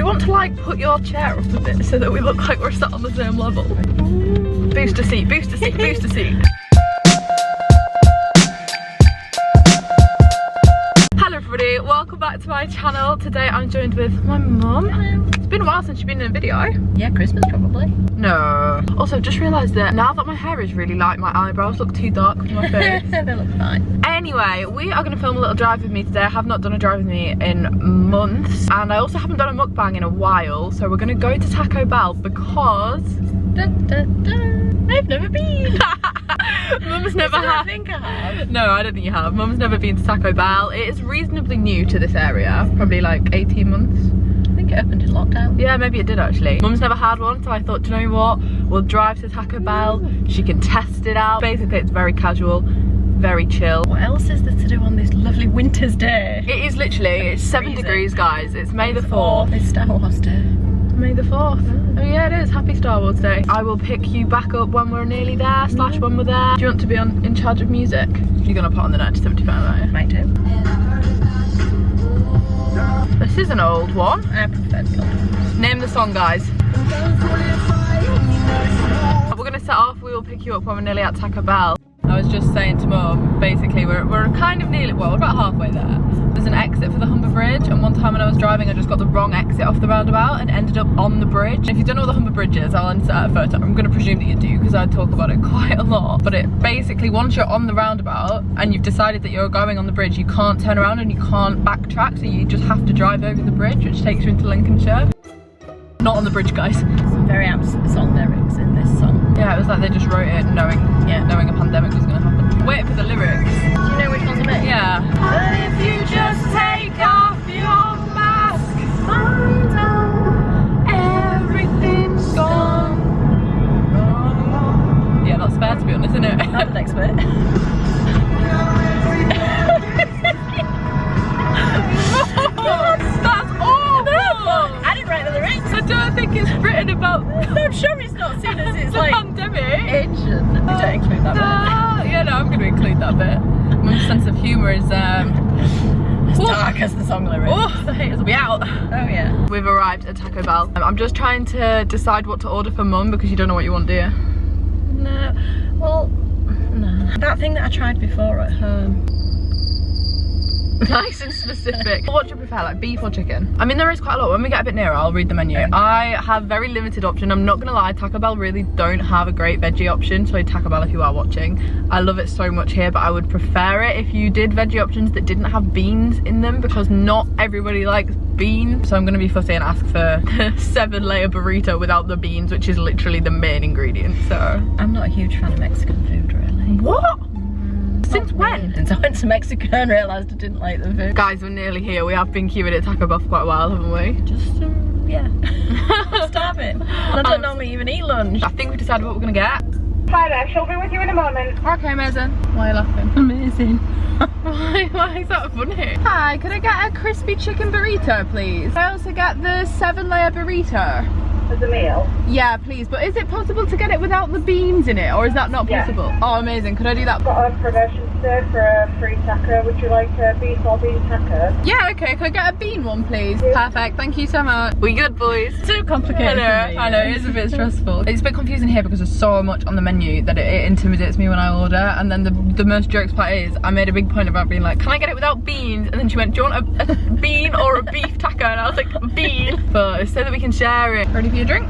you want to like put your chair up a bit so that we look like we're sat on the same level? Booster seat, booster seat, booster seat. Hello everybody, welcome back to my channel. Today I'm joined with my mum. It's been a while since you've been in a video. Yeah, Christmas probably. No. Also, just realised that now that my hair is really light, my eyebrows look too dark for my face. They look fine. Anyway, we are going to film a little drive with me today. I have not done a drive with me in months, and I also haven't done a mukbang in a while, so we're going to go to Taco Bell because... Dun, dun, dun. I've never been. Mum's never had. I think I have. No, I don't think you have. Mum's never been to Taco Bell. It is reasonably new to this area, probably like 18 months. I think it opened in lockdown. Yeah, maybe it did actually. Mum's never had one, so I thought, do you know what? We'll drive to Taco Bell. She can test it out. Basically, it's very casual, very chill. What else is there to do on this lovely winter's day? It is literally, it's 7 degrees, guys. It's May the 4th. It's Star Wars Day. May the 4th. Oh yeah, it is. Happy Star Wars Day. I will pick you back up when we're nearly there, slash when we're there. Do you want to be in charge of music? You're gonna put on the 1975, aren't you? Might do. This is an old one. I prefer the old ones. Name the song, guys. We're gonna set off. We will pick you up when we're nearly at Taco Bell. I was just saying to Mum, basically we're kind of nearly, well, we're about halfway there. There's an exit for the Humber Bridge, and one time when I was driving I just got the wrong exit off the roundabout and ended up on the bridge. And if you don't know what the Humber Bridge is, I'll insert a photo. I'm going to presume that you do because I talk about it quite a lot. But it basically, once you're on the roundabout and you've decided that you're going on the bridge, you can't turn around and you can't backtrack, so you just have to drive over the bridge, which takes you into Lincolnshire. Not on the bridge, guys. Some very apt song lyrics in this song. Yeah, it was like they just wrote it knowing a pandemic was going to happen. Wait for the lyrics. Do you know which one's a bit? Yeah. But if you just take off your mask, find out everything's gone. Yeah, that's fair to be honest, isn't it? That's the next bit. That's awful! I didn't write the lyrics. I don't think it's written about I'm sure it's not seen as it's the like pandemic. ancient. You don't include that bit. Yeah, no, I'm going to include that bit. My sense of humour is as dark as the song lyrics. Oh, the haters will be out. Oh yeah. We've arrived at Taco Bell. I'm just trying to decide what to order for Mum because you don't know what you want, do you? No. Well, no. That thing that I tried before at home. Nice and specific. What do you prefer, like beef or chicken? I mean, there is quite a lot. When we get a bit nearer, I'll read the menu. I have very limited option. I'm not gonna lie, Taco Bell really don't have a great veggie option. So Taco Bell, if you are watching, I love it so much here, but I would prefer it if you did veggie options that didn't have beans in them, because not everybody likes beans. So I'm gonna be fussy and ask for a 7-layer burrito without the beans, which is literally the main ingredient. So I'm not a huge fan of Mexican food, really. what? Since when? Since I went to Mexico and realised I didn't like the food. Guys, we're nearly here. We have been queuing at Taco Bell for quite a while, haven't we? Just, yeah. I'm starving. I don't normally even eat lunch. I think we decided what we're gonna get. Hi there, she'll be with you in a moment. Okay, amazing. Why are you laughing? Amazing. Why is that funny? Hi, could I get a crispy chicken burrito, please? I also get the 7-layer burrito. As a meal? Yeah, please. But is it possible to get it without the beans in it, or is that not possible? Yeah. Oh, amazing. Could I do that? Got a promotion today for a free taco. Would you like a beef or bean taco? Yeah, okay. Could I get a bean one, please? Yeah. Perfect. Thank you so much. We good, boys? Too complicated. I know. It is a bit stressful. It's a bit confusing here because there's so much on the menu that it intimidates me when I order. And then the most jokes part is I made a big point about being like, can I get it without beans? And then she went, do you want a bean or a beef taco? And I was like, bean. But it's so that we can share it. Ready for your drink?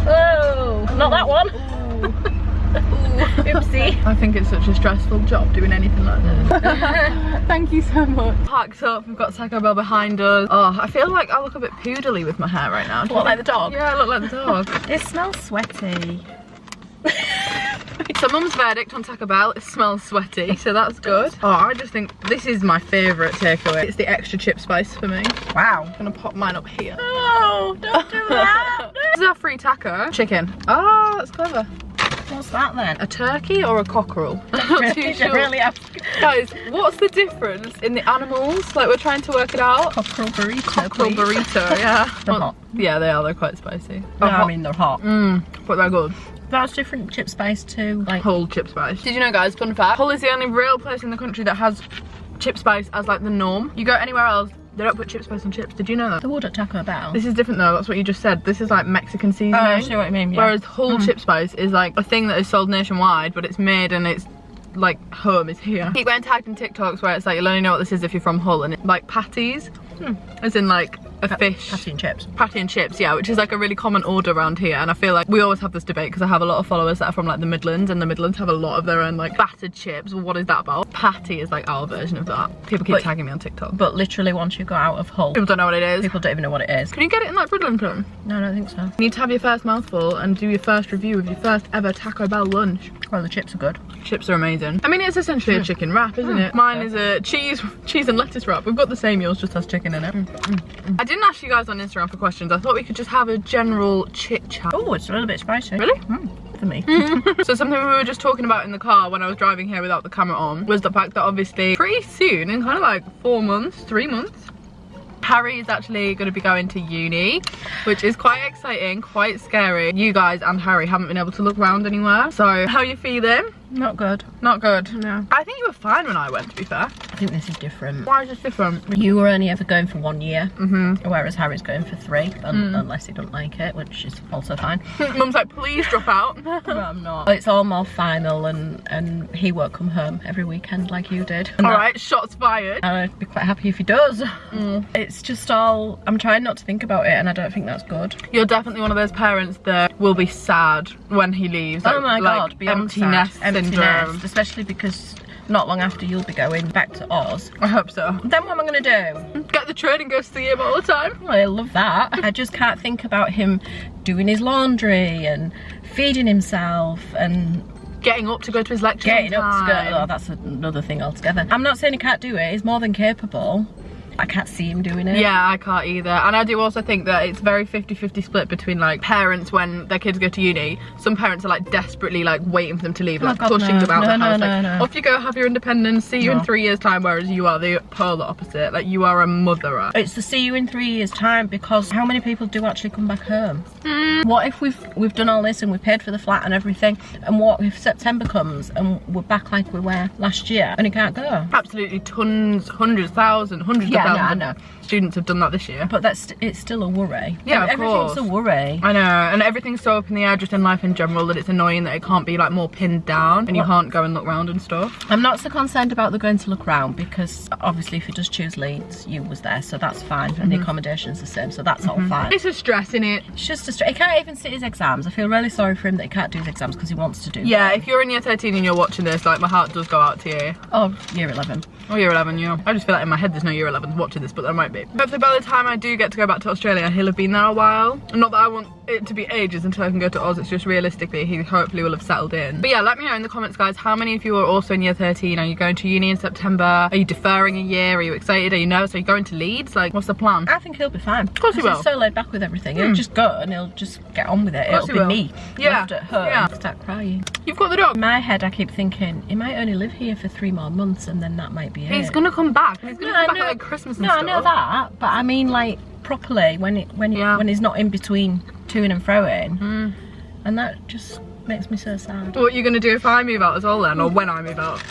Oh, not that one. Oopsie. I think it's such a stressful job doing anything like this. Thank you so much. Parked up, we've got Taco Bell behind us. Oh, I feel like I look a bit poodly with my hair right now. Look like the dog? Yeah, I look like the dog. It smells sweaty. So Mum's verdict on Taco Bell, it smells sweaty, so that's good. Oh, I just think this is my favourite takeaway. It's the extra chip spice for me. Wow. I'm gonna pop mine up here. Oh, don't do that. This is our free taco. Chicken. Oh, that's clever. What's that then? A turkey or a cockerel? I'm not too sure. Really Guys, what's the difference in the animals? Like, we're trying to work it out. Cockerel burrito. Cockerel burrito, yeah. They're hot. Yeah, they are. They're quite spicy. No, I mean they're hot. But they're good. That's different chip spice too. Like Whole chip spice. Did you know, guys, fun fact, Hull is the only real place in the country that has chip spice as like the norm. You go anywhere else, They don't put chip spice on chips. Did you know that? They would at Taco Bell. This is different though. That's what you just said. This is like Mexican seasoning. Oh, I see what you mean, yeah. Whereas Hull chip spice is like a thing that is sold nationwide, but it's made and it's like home is here. I keep getting tagged in TikToks where it's like you'll only know what this is if you're from Hull, and it's like patties, as in like a fish. Patty and chips. Patty and chips, yeah, which is like a really common order around here. And I feel like we always have this debate because I have a lot of followers that are from like the Midlands, and the Midlands have a lot of their own like battered chips. Well, what is that about? Patty is like our version of that. People keep tagging me on TikTok. But literally once you go out of Hull, people don't know what it is. People don't even know what it is. Can you get it in like Bridlington? No, I don't think so. You need to have your first mouthful and do your first review of your first ever Taco Bell lunch. Well, the chips are good. Chips are amazing. I mean, it's essentially a chicken wrap, isn't it? Mine is a cheese and lettuce wrap. We've got the same, yours just has chicken in it. I didn't ask you guys on Instagram for questions. I thought we could just have a general chit chat. Oh, it's a little bit spicy. Really? For me. So something we were just talking about in the car when I was driving here without the camera on was the fact that obviously pretty soon, in kind of like 4 months, 3 months, Harry is actually going to be going to uni, which is quite exciting, quite scary. You guys and Harry haven't been able to look around anywhere. So how are you feeling? Not good. Not good? No. I think you were fine when I went, to be fair. I think this is different. Why is this different? You were only ever going for 1 year, whereas Harry's going for 3, unless he doesn't like it, which is also fine. Mum's like, please drop out. No, I'm not. It's all more final, and he won't come home every weekend like you did. Alright, shots fired. I'd be quite happy if he does. It's just all, I'm trying not to think about it, and I don't think that's good. You're definitely one of those parents that will be sad when he leaves. Oh my god, like empty nest syndrome. Especially because not long after you'll be going back to Oz. I hope so. Then what am I going to do? Get the train and go see him all the time. Well, I love that. I just can't think about him doing his laundry and feeding himself and getting up to go to his lecture. Getting up to go, oh, that's another thing altogether. I'm not saying he can't do it, he's more than capable. I can't see him doing it. Yeah, I can't either. And I do also think that it's very 50-50 split between like parents when their kids go to uni. Some parents are like desperately like waiting for them to leave, like pushing them out the house. Like, off you go, have your independence, see you in 3 years time, whereas you are the polar opposite. Like you are a motherer. It's the see you in 3 years time, because how many people do actually come back home? What if we've done all this and we've paid for the flat and everything, and what if September comes and we're back like we were last year and he can't go? Absolutely tons, hundreds, thousands, hundreds of thousands. I know. Students have done that this year. But it's still a worry. Yeah, of course. Everything's a worry. I know, and everything's so up in the air just in life in general that it's annoying that it can't be like more pinned down and you can't go and look around and stuff. I'm not so concerned about the going to look around, because obviously if he does choose Leeds, you was there, so that's fine, and the accommodation's the same, so that's all fine. It's a stress, innit? It's just a stress. He can't even sit his exams. I feel really sorry for him that he can't do his exams because he wants to do Yeah, them. if you're in year 13 and you're watching this, like my heart does go out to you. Oh, year 11. Oh, year 11, yeah. I just feel like in my head there's no year 11s watching this, but there might be. Hopefully by the time I do get to go back to Australia, he'll have been there a while. Not that I want it to be ages until I can go to Oz, it's just realistically he hopefully will have settled in. But yeah, let me know in the comments, guys, how many of you are also in year 13? Are you going to uni in September? Are you deferring a year? Are you excited? Are you nervous? Are you going to Leeds? Like, what's the plan? I think he'll be fine. Of course he will. He's so laid back with everything. He'll just go and he'll just get on with it. It'll be me left at home, start crying. You've got the dog. In my head I keep thinking he might only live here for 3 more months and then that might be it. He's gonna come back. He's gonna come back at like Christmas and stuff. I know that, but I mean like properly when he's not in between toing and froing, and that just makes me so sad. What are you gonna do if I move out as well then, or when I move out?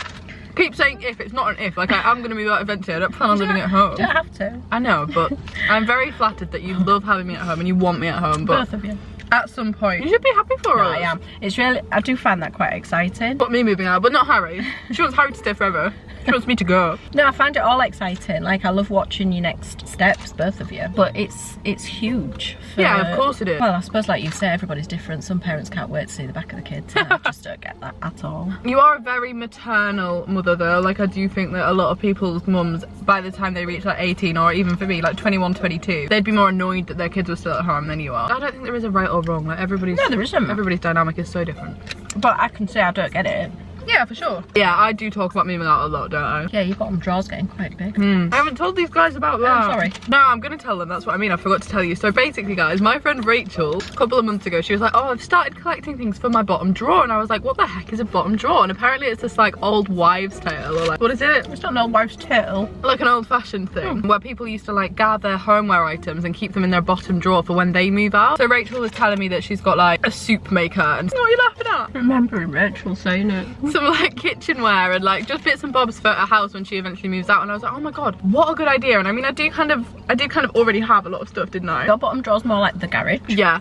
Keep saying if, it's not an if. Like I am gonna move out eventually. I don't plan on living at home. You don't have to. I know, but I'm very flattered that you love having me at home and you want me at home. But both of you. At some point, you should be happy for us. I am. It's really, I do find that quite exciting. But me moving out, but not Harry. She wants Harry to stay forever. She wants me to go. No, I find it all exciting. Like I love watching your next steps, both of you. But it's huge. Yeah, of course it is. Well, I suppose like you say, everybody's different. Some parents can't wait to see the back of the kids. And I just don't get that at all. You are a very maternal mother though. Like I do think that a lot of people's mums, by the time they reach like 18, or even for me, like 21, 22, they'd be more annoyed that their kids were still at home than you are. I don't think there is a right or wrong. Like everybody's, no, there isn't. Everybody's dynamic is so different. But I can say I don't get it. Yeah, for sure. Yeah, I do talk about moving out a lot, don't I? Yeah, your bottom drawers getting quite big. I haven't told these guys about that. I'm sorry. No, I'm gonna tell them, that's what I mean. I forgot to tell you. So basically, guys, my friend Rachel, a couple of months ago, she was like, oh, I've started collecting things for my bottom drawer. And I was like, what the heck is a bottom drawer? And apparently it's this like old wives' tale, or like, what is it? It's not an old wives' tale. Like an old fashioned thing, where people used to like gather homeware items and keep them in their bottom drawer for when they move out. So Rachel was telling me that she's got like a soup maker and what are you laughing at? Remembering Rachel saying it. some like kitchenware and like just bits and bobs for a house when she eventually moves out. And I was like, oh my god, what a good idea. And I mean, I did kind of already have a lot of stuff, didn't I? Your bottom drawer's more like the garage. Yeah.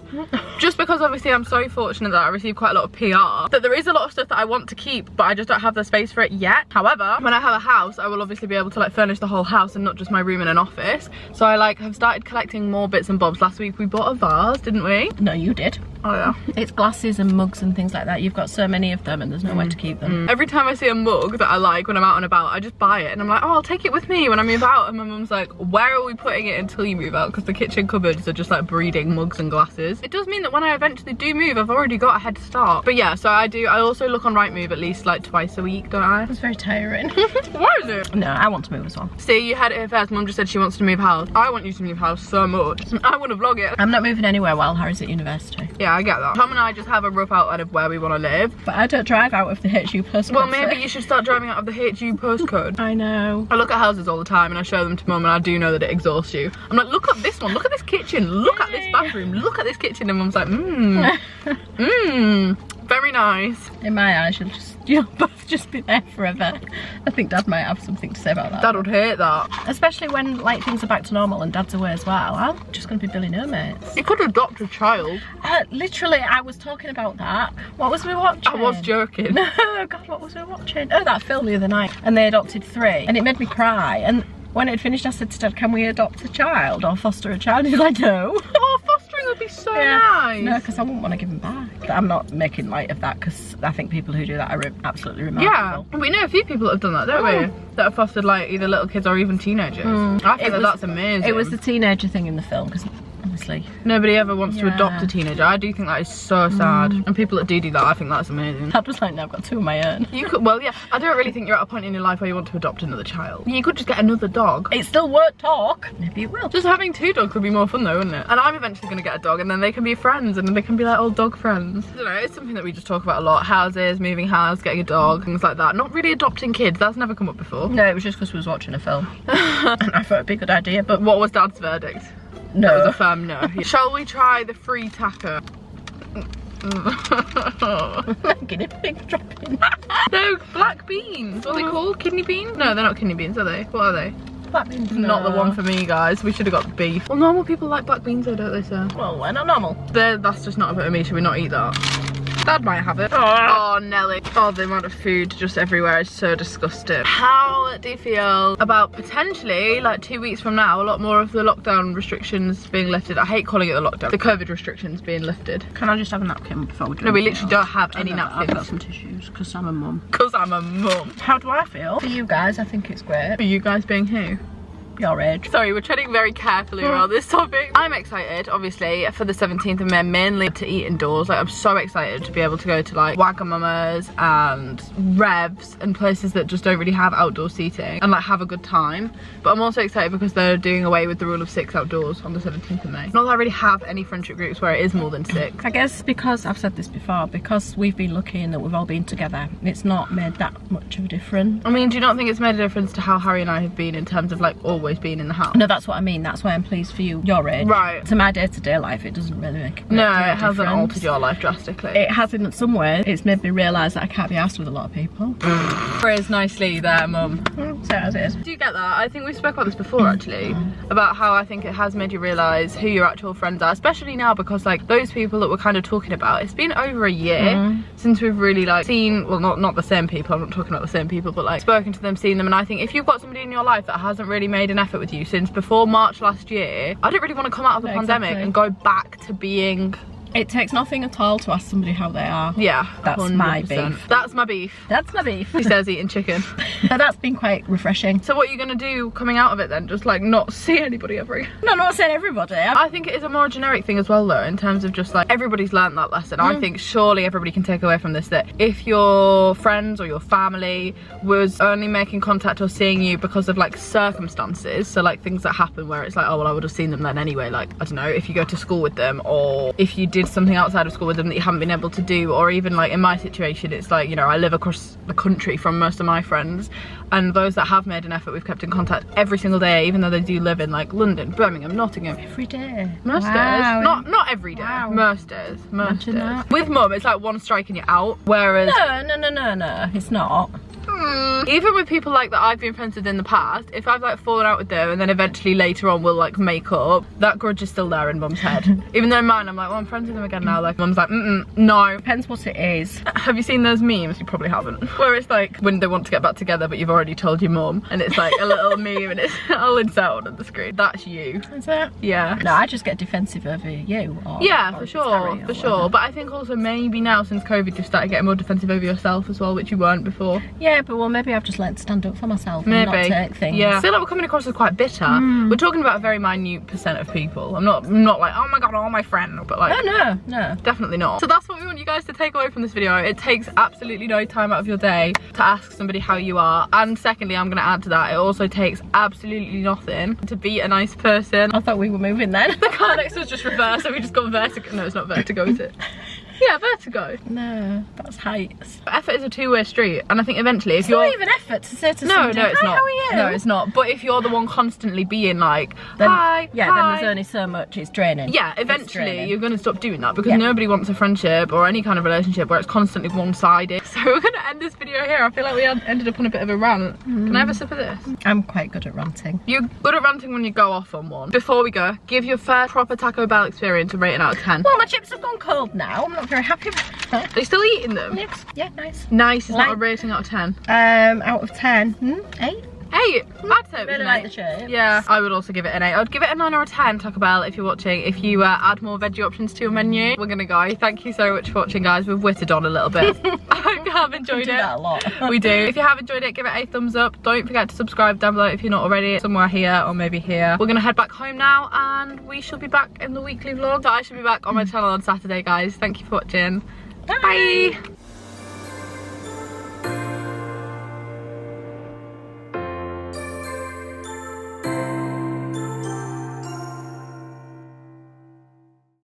Just because obviously I'm so fortunate that I received quite a lot of PR, that there is a lot of stuff that I want to keep, but I just don't have the space for it yet. However, when I have a house, I will obviously be able to like furnish the whole house and not just my room and an office. So I like have started collecting more bits and bobs. Last week we bought a vase, didn't we? No, you did. Oh yeah. It's glasses and mugs and things like that. You've got so many of them and there's nowhere to keep them. Every time I see a mug that I like when I'm out and about, I just buy it and I'm like, oh, I'll take it with me when I move out. And my mum's like, where are we putting it until you move out? Because the kitchen cupboards are just like breeding mugs and glasses. It does mean that when I eventually do move, I've already got a head start. But yeah, so I also look on Rightmove at least like twice a week, don't I? It's very tiring. Why is it? No, I want to move as well. See, you had it here first. Mum just said she wants to move house. I want you to move house so much. I want to vlog it. I'm not moving anywhere while Harry's at university. Yeah, I get that. Tom and I just have a rough outline of where we want to live. But I don't drive out of the HU postcode. Well, maybe you should start driving out of the HU postcode. I know. I look at houses all the time and I show them to Mum, and I do know that it exhausts you. I'm like, look at this one, look at this kitchen, look at this bathroom, look at this kitchen. And Mum's like, very nice. In my eyes, you'll both just be there forever. I think Dad might have something to say about that. Dad would hate that. Especially when like things are back to normal and Dad's away as well. I'm just going to be billing her mates. You could adopt a child. Literally, I was talking about that. What was we watching? I was joking. No, God, what was we watching? Oh, that film the other night. And they adopted 3. And it made me cry. And when it finished, I said to Dad, can we adopt a child or foster a child? He's like, no. Oh, fostering would be so nice. No, because I wouldn't want to give him back. But I'm not making light of that because I think people who do that are absolutely remarkable. Yeah, we know a few people that have done that, don't we? That have fostered like either little kids or even teenagers. I think that's amazing. It was the teenager thing in the film because obviously nobody ever wants to adopt a teenager. I do think that is so sad. And people that do that, I think that's amazing. Dad was like, no, I've got 2 of my own. You could, well, yeah, I don't really think you're at a point in your life where you want to adopt another child. You could just get another dog. It still won't talk. Maybe it will. Just having 2 dogs would be more fun though, wouldn't it? And I'm eventually going to get a dog and then they can be friends and they can be like old dog friends. I don't know, it's something that we just talk about a lot. Houses, moving house, getting a dog, things like that. Not really adopting kids, that's never come up before. No, it was just because we was watching a film. And I thought it'd be a good idea, but what was Dad's verdict? No. That was a firm no. Shall we try the free taco? Guinea pig dropping. No, black beans. What are they called? Kidney beans? No, they're not kidney beans, are they? What are they? Black beans. Not the one for me, guys. We should have got beef. Well, normal people like black beans though, don't they, sir? Well, we're not normal. That's just not a bit of me. Should we not eat that? Dad might have it. Oh, Nelly. Oh, the amount of food just everywhere is so disgusting. How do you feel about potentially, like 2 weeks from now, a lot more of the lockdown restrictions being lifted? I hate calling it the lockdown. The COVID restrictions being lifted. Can I just have a napkin before we do? No, we literally don't have any napkins. I've got some tissues because I'm a mum. Because I'm a mum. How do I feel? For you guys, I think it's great. For you guys being who? Your age. Sorry, we're treading very carefully around this topic. I'm excited, obviously, for the 17th of May, mainly to eat indoors. Like, I'm so excited to be able to go to like Wagamama's and Revs and places that just don't really have outdoor seating and like have a good time. But I'm also excited because they're doing away with the rule of 6 outdoors on the 17th of May. Not that I really have any friendship groups where it is more than 6. I guess because I've said this before, because we've been lucky and that we've all been together, it's not made that much of a difference. I mean, do you not think it's made a difference to how Harry and I have been in terms of like always being in the house? No, that's what I mean. That's why I'm pleased for you, your age. Right. To my day-to-day life, it doesn't really make no, it hasn't altered your life drastically. It has in some way. It's made me realise that I can't be asked with a lot of people. Phrase nicely there, Mum. So as it is. Do you get that? I think we spoke about this before actually, about how I think it has made you realise who your actual friends are, especially now because like those people that we're kind of talking about, it's been over a year since we've really like seen, well not the same people, I'm not talking about the same people, but like spoken to them, seen them. And I think if you've got somebody in your life that hasn't really made an effort with you since before March last year, I don't really want to come out of the pandemic and go back to being... It takes nothing at all to ask somebody how they are. Yeah, that's 100%. My beef. That's my beef. That's my beef. He says eating chicken. But that's been quite refreshing. So what are you gonna do coming out of it then? Just like not see anybody ever? No, not saying everybody. I think it is a more generic thing as well though, in terms of just like everybody's learned that lesson. I think surely everybody can take away from this that if your friends or your family was only making contact or seeing you because of like circumstances, so like things that happen where it's like, oh well, I would have seen them then anyway, like I don't know, if you go to school with them or if you did did something outside of school with them that you haven't been able to do, or even like in my situation, it's like, you know, I live across the country from most of my friends, and those that have made an effort, we've kept in contact every single day, even though they do live in like London, Birmingham, Nottingham. Every day? Most days. Not every day. Wow. Most days. Most days. That. With mum, it's like one strike and you're out, whereas... No, it's not. Even with people like that I've been friends with in the past, if I've like fallen out with them and then eventually later on we'll like make up, that grudge is still there in mum's head. Even though in mine I'm like, well, I'm friends with them again now, like mum's like, no. Depends what it is. Have you seen those memes? You probably haven't. Where it's like when they want to get back together but you've already told your mum, and it's like a little meme and it's all insert on the screen. That's you. Is it? Yeah. No, I just get defensive over you. Yeah, for sure. But I think also maybe now since COVID you've started getting more defensive over yourself as well, which you weren't before. Yeah, but well, maybe I've just learned to stand up for myself and not take things. Yeah, I feel like we're coming across as quite bitter. We're talking about a very minute % of people. I'm not like, oh my god, all my friends, but like, no, definitely not. So that's what we want you guys to take away from this video. It takes absolutely no time out of your day to ask somebody how you are, and secondly, I'm gonna add to that, it also takes absolutely nothing to be a nice person. I thought we were moving then. The car next to us just reversed, so we just got vertigo. No, it's not vertigo, is it? Yeah, vertigo. No, that's heights. Effort is a two-way street, and I think eventually if you're... It's not even effort to say to somebody, no, it's hi, not. how are you? No, it's not. But if you're the one constantly being like, then, hi, yeah, hi. then there's only so much, it's draining. Yeah, eventually you're going to stop doing that, because nobody wants a friendship or any kind of relationship where it's constantly one-sided. So we're going to end this video here. I feel like we ended up on a bit of a rant. Can I have a sip of this? I'm quite good at ranting. You're good at ranting when you go off on one. Before we go, give your first proper Taco Bell experience a rating out of 10. Well, my chips have gone cold now. I'm not very happy with that. Are you still eating them? Yes. Yeah, nice. Nice is not a rating out of 10. Out of 10, 8. 8? I'd say it was really an like 8. the shape. Yeah, I would also give it an 8. I'd give it a 9 or a 10, Taco Bell, if you're watching. If you add more veggie options to your menu, we're gonna go. Thank you so much for watching, guys. We've witted on a little bit. I hope you have enjoyed it. We do that a lot. We do. If you have enjoyed it, give it a thumbs up. Don't forget to subscribe down below if you're not already. Somewhere here or maybe here. We're gonna head back home now, and we shall be back in the weekly vlog. So I should be back on my channel on Saturday, guys. Thank you for watching. Bye.